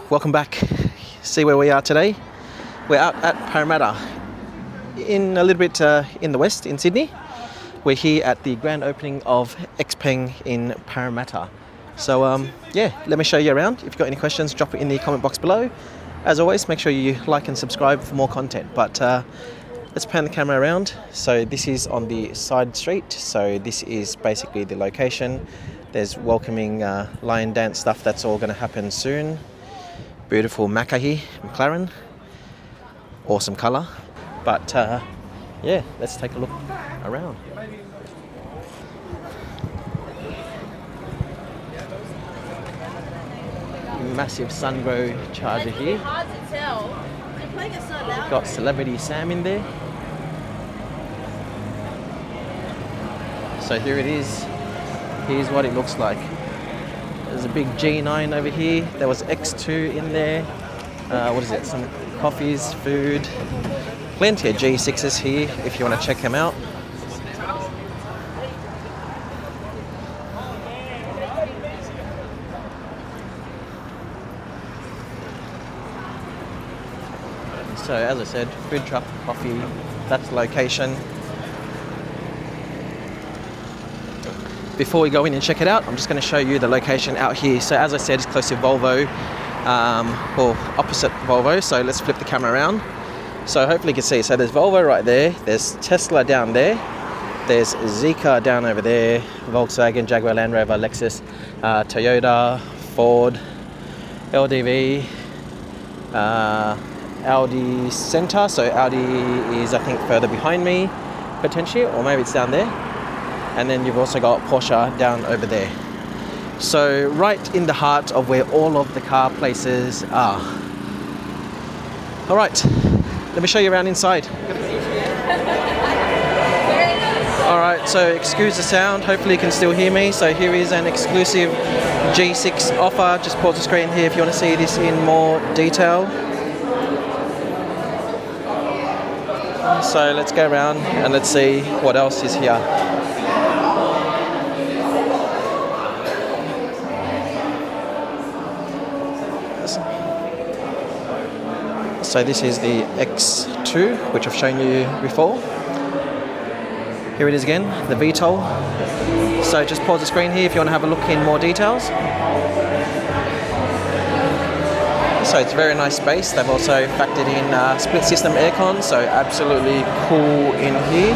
welcome back. See where we are today. We're out at Parramatta, in a little bit in the west, in Sydney. We're here at the grand opening of Xpeng in Parramatta. So yeah, let me show you around. If you've got any questions, drop it in the comment box below. As always, make sure you like and subscribe for more content. But let's pan the camera around. So this is on the side street. So this is basically the location. There's welcoming lion dance stuff. That's all going to happen soon. Beautiful Macca here, McLaren. Awesome colour. But yeah, let's take a look around. Massive Sungrow charger here. Got Celebrity Sam in there. So here it is. Here's what it looks like. There's a big G9 over here. There was X2 in there. What is it? Some coffees, food. Plenty of G6s here if you want to check them out. So as I said, food truck, coffee, that's the location. Before we go in and check it out, I'm just going to show you the location out here. So as I said, it's close to Volvo, or opposite Volvo. So let's flip the camera around. So hopefully you can see. So there's Volvo right there. There's Tesla down there. There's Zeekr down over there. Volkswagen, Jaguar, Land Rover, Lexus, Toyota, Ford, LDV, Audi Center. So Audi is, I think, further behind me, potentially, or maybe it's down there. And then you've also got Porsche down over there. So right in the heart of where all of the car places are. All right, let me show you around inside. All right, so excuse the sound. Hopefully you can still hear me. So here is an exclusive G6 offer. Just pause the screen here if you want to see this in more detail. So let's go around and let's see what else is here. So this is the X2, which I've shown you before. Here it is again, the VTOL. So just pause the screen here if you want to have a look in more details. So it's a very nice space. They've also factored in split system aircon, so absolutely cool in here.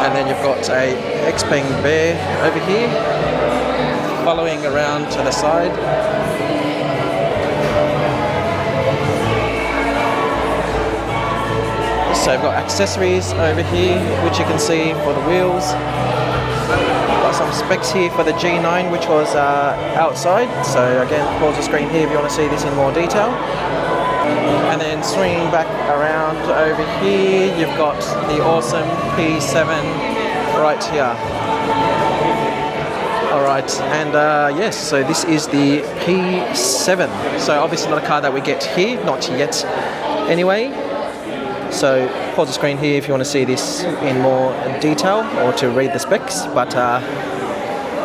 And then you've got a Xpeng Bear over here, following around to the side. So I've got accessories over here, which you can see for the wheels. Got some specs here for the G9, which was outside. So again, pause the screen here if you want to see this in more detail. And then swinging back around over here, you've got the awesome P7 right here. All right, and yes, so this is the P7. So obviously not a car that we get here, not yet anyway. So pause the screen here if you want to see this in more detail or to read the specs. But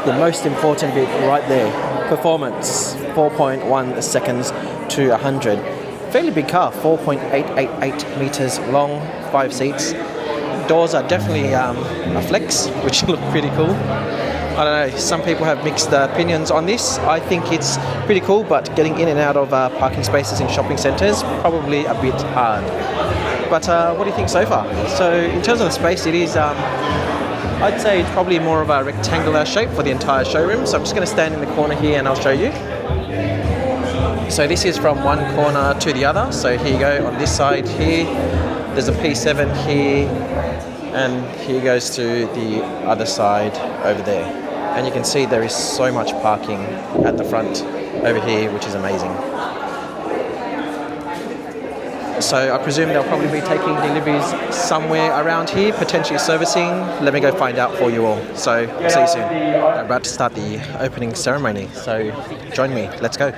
the most important bit right there, performance, 4.1 seconds to 100. Fairly big car, 4.888 meters long, 5 seats. Doors are definitely a flex, which look pretty cool. I don't know, some people have mixed opinions on this. I think it's pretty cool, but getting in and out of parking spaces in shopping centres, probably a bit hard. But what do you think so far? So in terms of the space, it is, I'd say it's probably more of a rectangular shape for the entire showroom. So I'm just going to stand in the corner here and I'll show you. So this is from one corner to the other. So here you go, on this side here, there's a P7 here, and here goes to the other side over there. And you can see there is so much parking at the front over here, which is amazing. So I presume they'll probably be taking deliveries somewhere around here, potentially servicing. Let me go find out for you all. So see you soon. I'm about to start the opening ceremony, so join me. Let's go.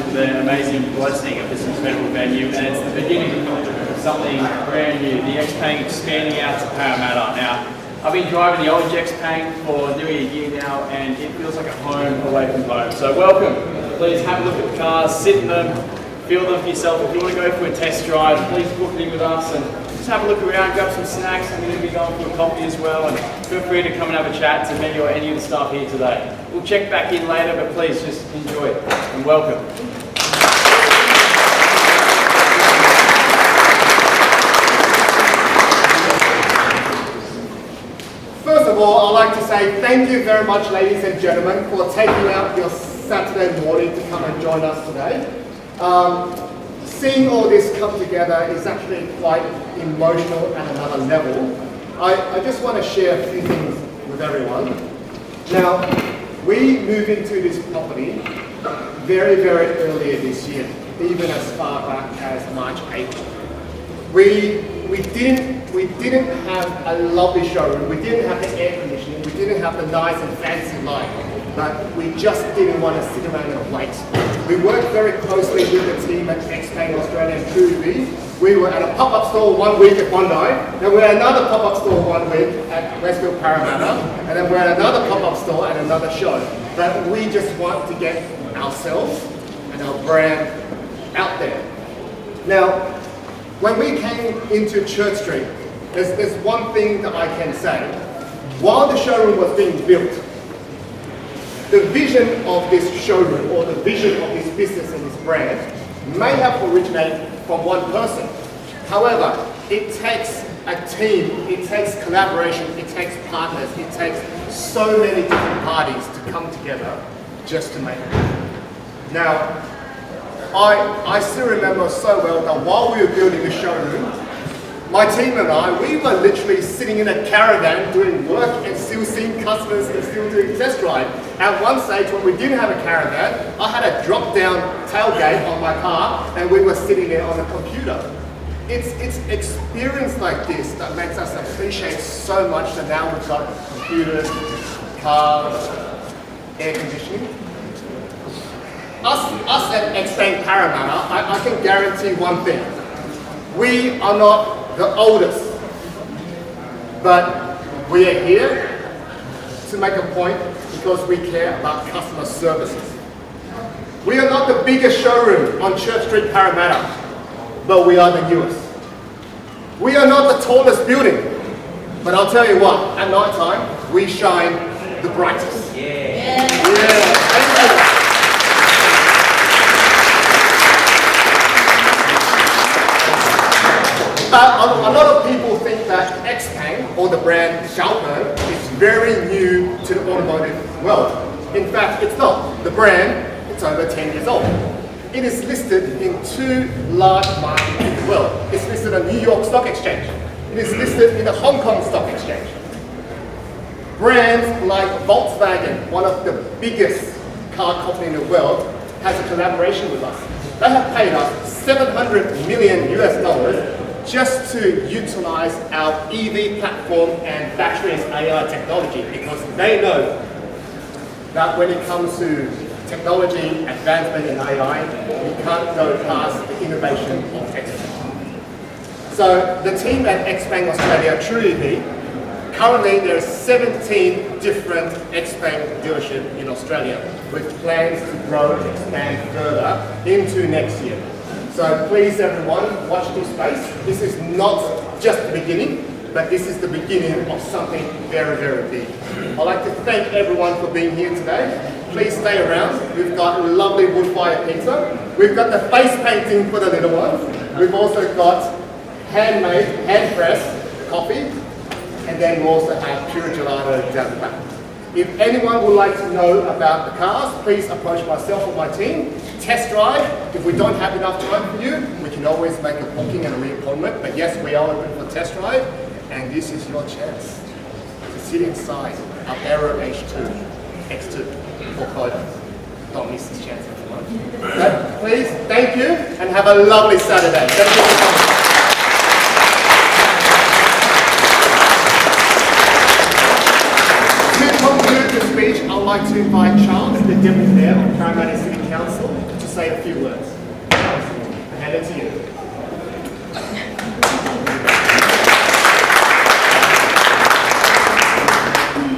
for the amazing blessing of this incredible venue, and it's the beginning of something brand new, the Xpeng expanding out to Parramatta. Now, I've been driving the old Xpeng for nearly a year now, and it feels like a home away from home. So welcome. Please have a look at the cars, sit in them, feel them for yourself. If you want to go for a test drive, please book it in with us and just have a look around, grab some snacks. I'm going to be going for a coffee as well, and feel free to come and have a chat to me or any of the staff here today. We'll check back in later, but please just enjoy it and welcome. First of all, I'd like to say thank you very much, ladies and gentlemen, for taking out your Saturday morning to come and join us today. Seeing all this come together is actually quite emotional at another level. I just want to share a few things with everyone. Now, we moved into this property very, very early this year, even as far back as March, April. We didn't have a lovely showroom, we didn't have the air conditioning, we didn't have the nice and fancy light, but we just didn't want to sit around and wait. We worked very closely with the team at Xpeng Australia and QEV. We were at a pop-up store 1 week at Bondi, then we're at another pop-up store 1 week at Xpeng Parramatta, and then we're at another pop-up store at another show. But we just want to get ourselves and our brand out there. Now, when we came into Church Street, there's one thing that I can say. While the showroom was being built, the vision of this showroom or the vision of this business and this brand may have originated from one person. However, it takes a team, it takes collaboration, it takes partners, it takes so many different parties to come together just to make it. Now, I still remember so well that while we were building the showroom, my team and I, we were literally sitting in a caravan doing work and still seeing customers and still doing test drive. At one stage when we didn't have a caravan, I had a drop-down tailgate on my car and we were sitting there on the computer. It's experience like this that makes us appreciate so much that now we've got computers, cars, air conditioning. Us at Xpeng Parramatta, I can guarantee one thing. We are not the oldest, but we are here to make a point because we care about customer services. We are not the biggest showroom on Church Street, Parramatta, but we are the newest. We are not the tallest building, but I'll tell you what, at night time, we shine the brightest. Yeah. Thank you. A lot of people think that Xpeng, or the brand Zapped, is very new to the automotive world. In fact, it's not. The brand, it's over 10 years old. It is listed in 2 large markets in the world. It's listed on New York Stock Exchange. It is listed in the Hong Kong Stock Exchange. Brands like Volkswagen, one of the biggest car companies in the world, has a collaboration with us. They have paid us 700 million US dollars just to utilize our EV platform and battery and AI technology, because they know that when it comes to technology, advancement in AI, we can't go past the innovation of Xpeng. So the team at Xpeng Australia, TrueEV, currently there are 17 different Xpeng dealerships in Australia with plans to grow and expand further into next year. So please everyone, watch this space. This is not just the beginning, but this is the beginning of something very, very big. I'd like to thank everyone for being here today. Please stay around. We've got lovely wood fire pizza. We've got the face painting for the little ones. We've also got handmade, hand pressed coffee. And then we also have pure gelato down the back. If anyone would like to know about the cars, please approach myself or my team. Test drive. If we don't have enough time for you, we can always make a booking and a reappointment. But yes, we are open for test drive, and this is your chance to sit inside our Aero X2 for photos. Don't miss this chance, everyone. So please, thank you, and have a lovely Saturday. Thank you for coming. To conclude the speech, I'd like to invite Charles, the Deputy Mayor of Parramatta City Council, to say a few words. I hand it to you.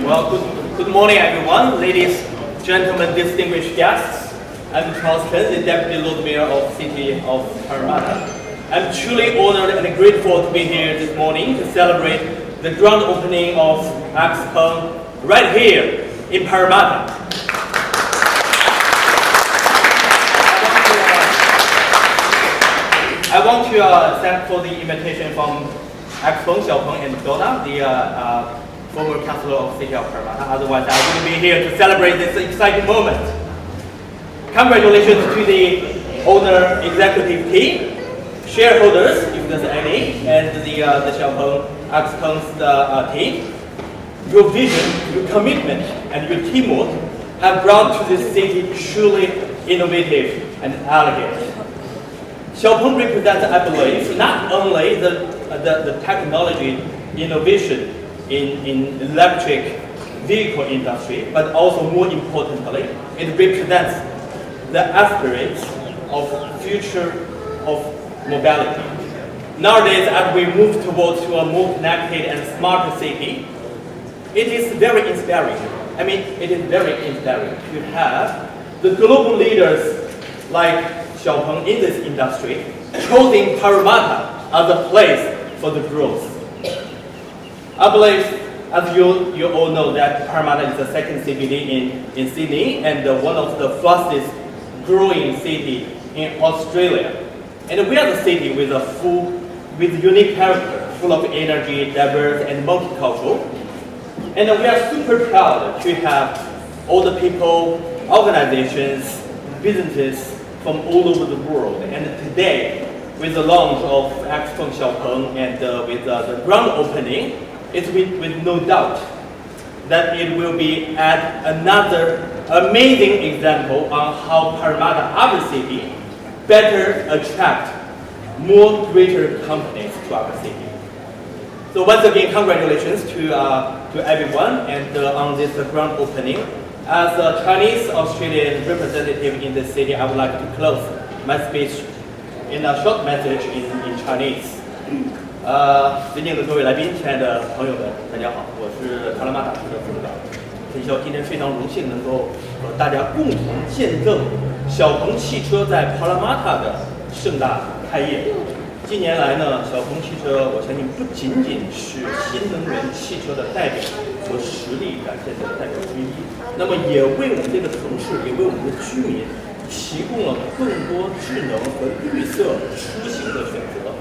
Well, good morning, everyone, ladies, gentlemen, distinguished guests. I'm Charles Chen, the Deputy Lord Mayor of City of Parramatta. I'm truly honored and grateful to be here this morning to celebrate the grand opening of Xpeng right here in Parramatta. I want to thank for the invitation from Xpeng, Xiaopeng, and Donna, the former councillor of City of Parramatta. Otherwise, I wouldn't be here to celebrate this exciting moment. Congratulations to the owner executive team, shareholders, if there's any, and the Xpeng's team. Your vision, your commitment, and your teamwork have brought to this city truly innovative and elegant. Xiaopeng represents, I believe, not only the technology innovation in electric vehicle industry, but also more importantly, it represents the aspirates of future of mobility. Nowadays, as we move towards to a more connected and smarter city, it is very inspiring. I mean, it is very inspiring to have the global leaders like Xiaopeng in this industry choosing Parramatta as a place for the growth. I believe, as you all know, that Parramatta is the second CBD in Sydney and one of the fastest growing city in Australia. And we are the city with unique character, full of energy, diverse and multicultural. And we are super proud to have all the people, organizations, businesses from all over the world. And today, with the launch of Xpeng Xiaopeng and with the grand opening, it's with no doubt that it will be another amazing example on how Parramatta, our city, better attract more greater companies to our city. So once again, congratulations to everyone and on this grand opening. As a Chinese Australian representative in the city, I would like to close my speech in a short message in Chinese. 尊敬的各位来宾，亲爱的朋友们，大家好，我是帕拉马塔市的副市长陈潇。今天非常荣幸能够和大家共同见证小鹏汽车在帕拉马塔的盛大开业。近年来呢，小鹏汽车我相信不仅仅是新能源汽车的代表和实力展现的代表之一，那么也为我们这个城市，也为我们的居民提供了更多智能和绿色出行的选择。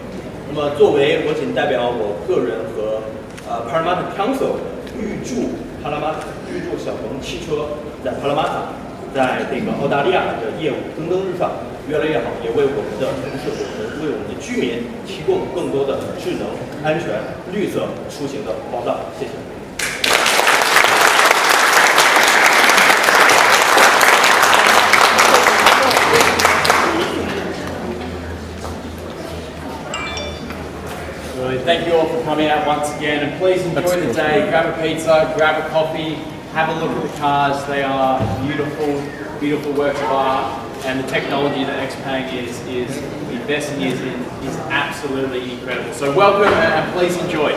那么，作为我仅代表我个人和Parramatta Council 预祝小鹏汽车在帕拉马塔，在这个澳大利亚的业务蒸蒸日上，越来越好，也为我们的城市、为我们的居民提供更多的智能、安全、绿色出行的保障。谢谢。Thank you all for coming out once again, and please enjoy the day. Grab a pizza, grab a coffee, have a look at the cars. They are beautiful, beautiful works of art, and the technology that Xpeng is investing in is absolutely incredible. So welcome and please enjoy.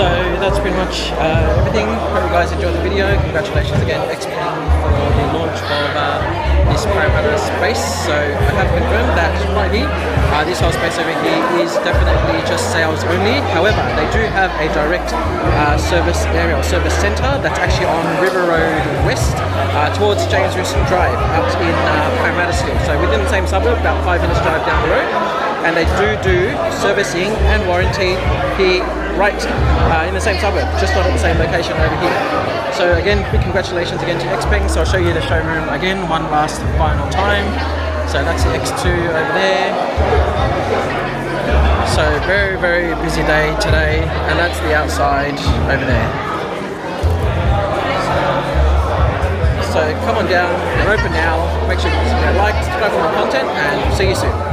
So that's pretty much everything. Hope you guys enjoyed the video. Congratulations again, Xpeng, for the launch of this Parramatta space. So I have confirmed that right here, this whole space over here is definitely just sales only. However, they do have a direct service area or service centre that's actually on River Road West towards James Wilson Drive out in Parramatta still. So within the same suburb, about 5 minutes drive down the road. And they do servicing and warranty here right in the same suburb, just not at the same location over here. So again, big congratulations again to Xpeng. So I'll show you the showroom again one last final time. So that's the X2 over there. So very, very busy day today, and that's the outside over there. So come on down, they're open now. Make sure you like, subscribe for more content, and see you soon.